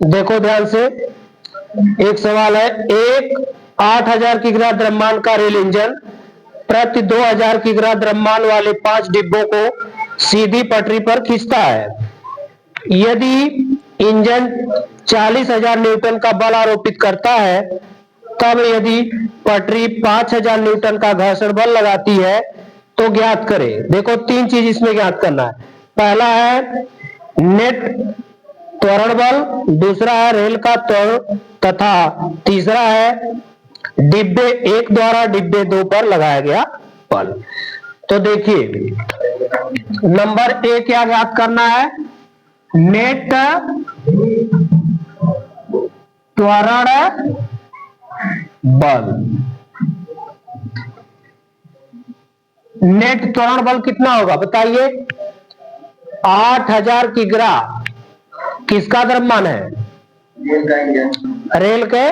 देखो ध्यान से, एक सवाल है, एक 8000 किग्रा द्रव्यमान का रेल इंजन प्रति 2000 किग्रा द्रव्यमान वाले 5 डिब्बों को सीधी पटरी पर खींचता है। यदि इंजन 40,000 न्यूटन का बल आरोपित करता है, तब यदि पटरी 5,000 न्यूटन का घर्षण बल लगाती है तो ज्ञात करें। देखो 3 चीज इसमें ज्ञात करना है। पहला है नेट त्वरण बल, दूसरा है रेल का त्वरण तथा तीसरा है डिब्बे 1 द्वारा डिब्बे 2 पर लगाया गया बल। तो देखिए नंबर 1 क्या ज्ञात करना है, नेट त्वरण बल। नेट त्वरण बल कितना होगा बताइए? 8000 किग्रा किसका द्रव्यमान है? रेल के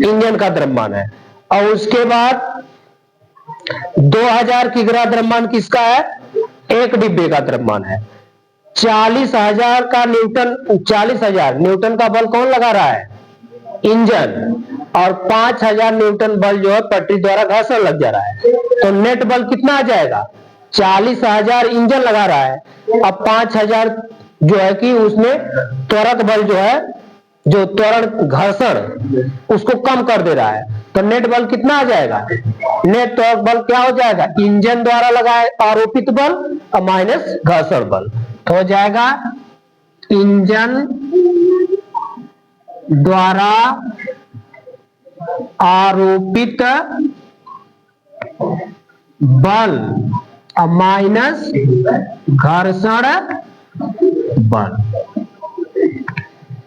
इंजन का द्रव्यमान है। और उसके बाद 2000 किग्रा द्रव्यमान किसका है? एक डिब्बे का द्रव्यमान है। 40,000 का न्यूटन, 40,000 न्यूटन का बल कौन लगा रहा है? इंजन। और 5,000 न्यूटन बल जो है पटरी द्वारा घर्षण लग जा रहा है। तो नेट बल कितना आ जाएगा? 40,000 इंजन लगा रहा है, अब 5,000 जो है कि उसमें त्वरक बल जो है, जो त्वरण घर्षण उसको कम कर दे रहा है। तो नेट बल कितना आ जाएगा? नेट त्वरक बल क्या हो जाएगा? इंजन द्वारा लगाए आरोपित बल और माइनस घर्षण बल। तो हो जाएगा इंजन द्वारा आरोपित बल और माइनस घर्षण बल।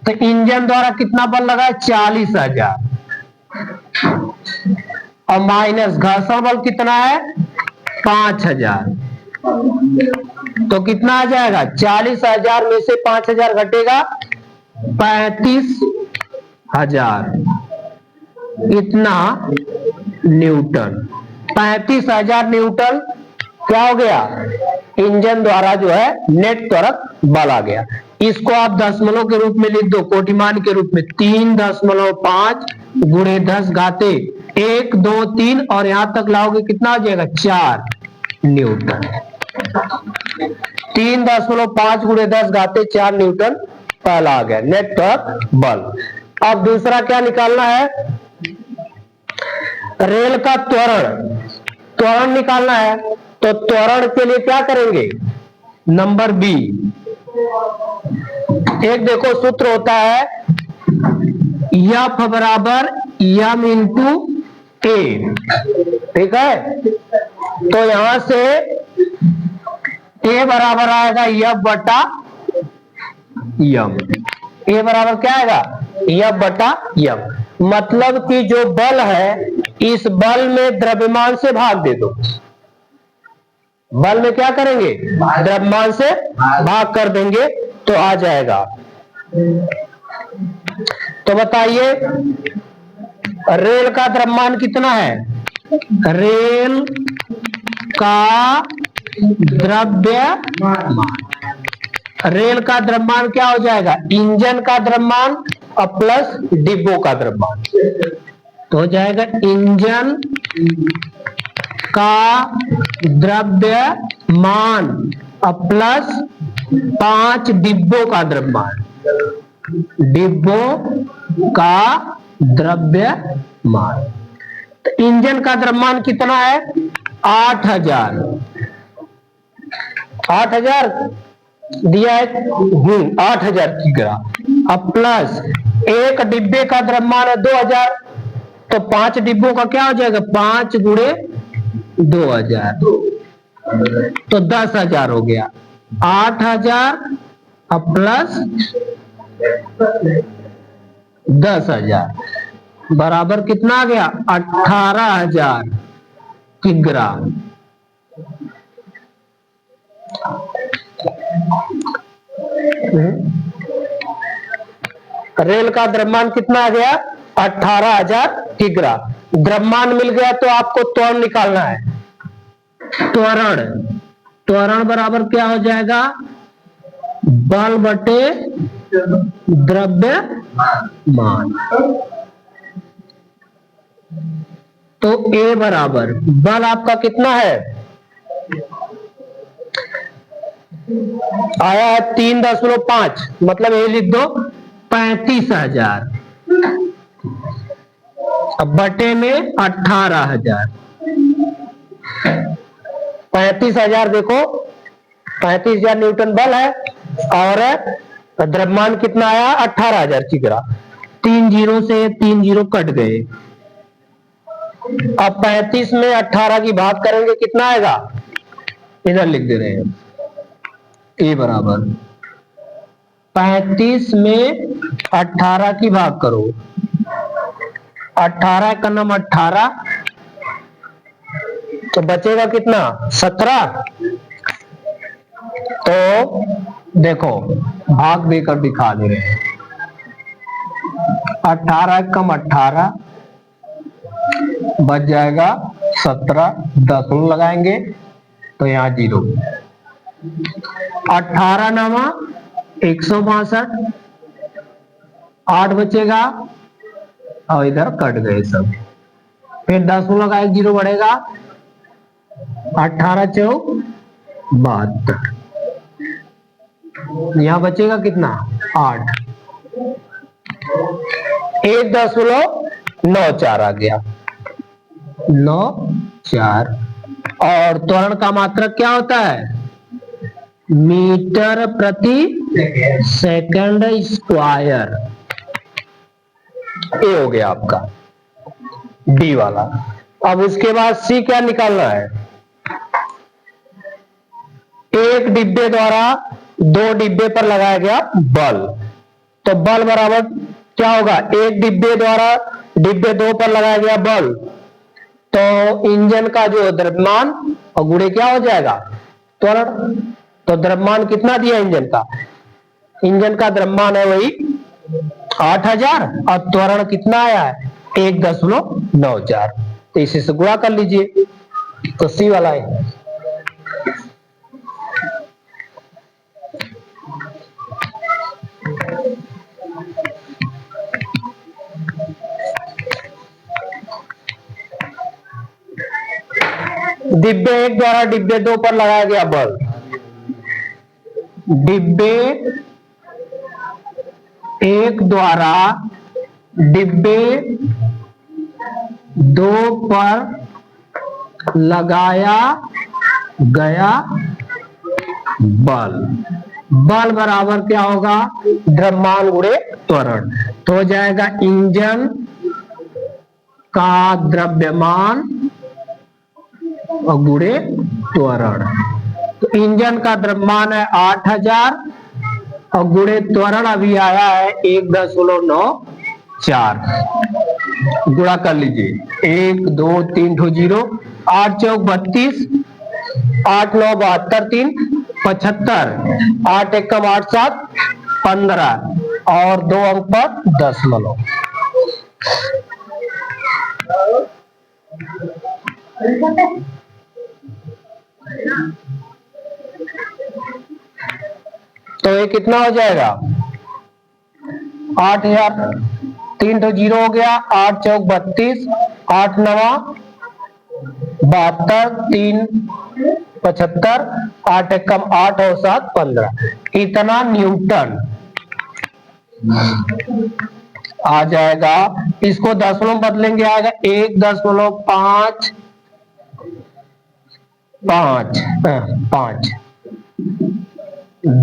तो इंजन द्वारा कितना बल लगा? 40,000 और माइनस घर्षण बल कितना है? 5,000। तो कितना आ जाएगा? 40,000 में से 5,000 घटेगा 35,000 इतना न्यूटन। 35,000 न्यूटन क्या हो गया? इंजन द्वारा जो है नेट त्वरक बल आ गया। इसको आप दशमलव के रूप में लिख दो, कोटिमान के रूप में। 3.5 गुणे 10 घाते 1 2 3 और यहां तक लाओगे कितना हो जाएगा? 4 न्यूटन। 3.5 गुणे 10 घाते 4 न्यूटन पहला आ गया नेट त्वरक बल। अब दूसरा क्या निकालना है? रेल का त्वरण। त्वरण निकालना है तो त्वरण के लिए क्या करेंगे? Number B. एक देखो सूत्र होता है एफ बराबर एम इंटू ए, ठीक है? तो यहां से ए बराबर आएगा एफ बटा एम। ए बराबर क्या आएगा? एफ बटा एम। मतलब कि जो बल है इस बल में द्रव्यमान से भाग दे दो। बल में क्या करेंगे? द्रव्यमान से भाग कर देंगे तो आ जाएगा। तो बताइए रेल का द्रव्यमान कितना है? रेल का द्रव्यमान, रेल का द्रव्यमान क्या हो जाएगा? इंजन का द्रव्यमान और प्लस डिब्बों का द्रव्यमान। तो हो जाएगा इंजन का द्रव्यमान और प्लस 5 डिब्बों का द्रव्यमान। डिब्बों का द्रव्यमान। तो इंजन का द्रव्यमान कितना है? 8,000। 8,000 दिया है, 8,000 किग्रा। अब प्लस एक डिब्बे का द्रव्यमान है 2,000। तो 5 डिब्बों का क्या हो जाएगा? 5 गुणे 2,000 तो 10,000 हो गया। 8,000 प्लस 10,000 बराबर कितना आ गया? 18,000 किग्रा। रेल का द्रव्यमान कितना आ गया? 18,000 किग्रा। द्रव्यमान मिल गया तो आपको त्वरण निकालना है। त्वरण, त्वरण बराबर क्या हो जाएगा? बल बटे द्रव्यमान। तो ए बराबर बल आपका कितना है, आया है 3.5, मतलब ये लिख दो 35,000, अब बटे में 18,000। 35,000 देखो, 35,000 न्यूटन बल है और द्रव्यमान कितना आया 18,000 किग्रा। 3 जीरो से 3 जीरो कट गए। अब 35 में 18 की भाग करेंगे कितना आएगा, इधर लिख दे रहे हैं, ए बराबर 35 में 18 की भाग करो, 18 का नाम 18, तो बचेगा कितना 17। तो देखो भाग देकर दिखा दे रहे हैं, 18 कम 18 बच जाएगा 17, 10 लगाएंगे तो यहाँ 0, 18 नामा 162, 8 बचेगा और इधर कट गए सब, फिर 10 लगाए 0 बढ़ेगा, 18 चौक 72, यहां बचेगा कितना 8, 1.94 आ गया, 94। और त्वरण का मात्रक क्या होता है, मीटर प्रति सेकंड स्क्वायर। ये हो गया आपका डी वाला। अब इसके बाद सी क्या निकालना है, एक डिब्बे द्वारा 2 डिब्बे पर लगाया गया बल, तो बल बराबर क्या होगा, एक डिब्बे द्वारा डिब्बे 2 पर लगाया गया बल, तो इंजन का जो द्रव्यमान और गुणे क्या हो जाएगा त्वरण। तो द्रव्यमान कितना दिया इंजन का, इंजन का द्रव्यमान है वही 8,000 और त्वरण कितना आया है 1.94, तो इसी से गुणा कर लीजिए, तो सी वाला है। डिब्बे 1 द्वारा डिब्बे 2 पर लगाया गया बल, डिब्बे 1 द्वारा डिब्बे 2 पर लगाया गया बल, बल बराबर क्या होगा द्रव्यमान गुणे त्वरण, तो हो जाएगा इंजन का द्रव्यमान और गुणे त्वरण। तो इंजन का द्रव्यमान है 8,000 और गुणे त्वरण अभी आया है 1.94, गुणा कर लीजिए 1 2 3 ठो 0, 8 चौक 32, 8 9 72, 3 75, 8 एकम 8 7 15 और 2 अंक पर 10। तो ये कितना हो जाएगा 8,000, 3 तो 0 हो गया, 8 चौक 32, 8 नवा 72, 3 75, 8 एकम 8 और 7 15, इतना न्यूटन आ जाएगा। इसको दशमलव बदलेंगे आएगा 1.5 5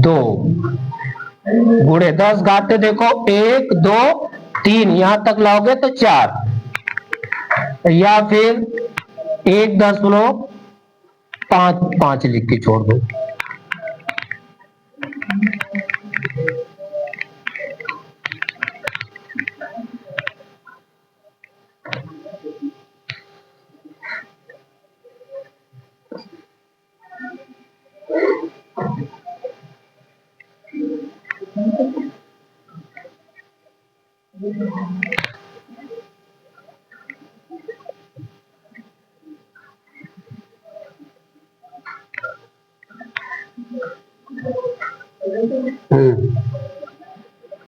2 गुणे 10 घाते देखो 1 2 3 यहां तक लाओगे तो 4, या फिर 1.5 लिख के छोड़ दो।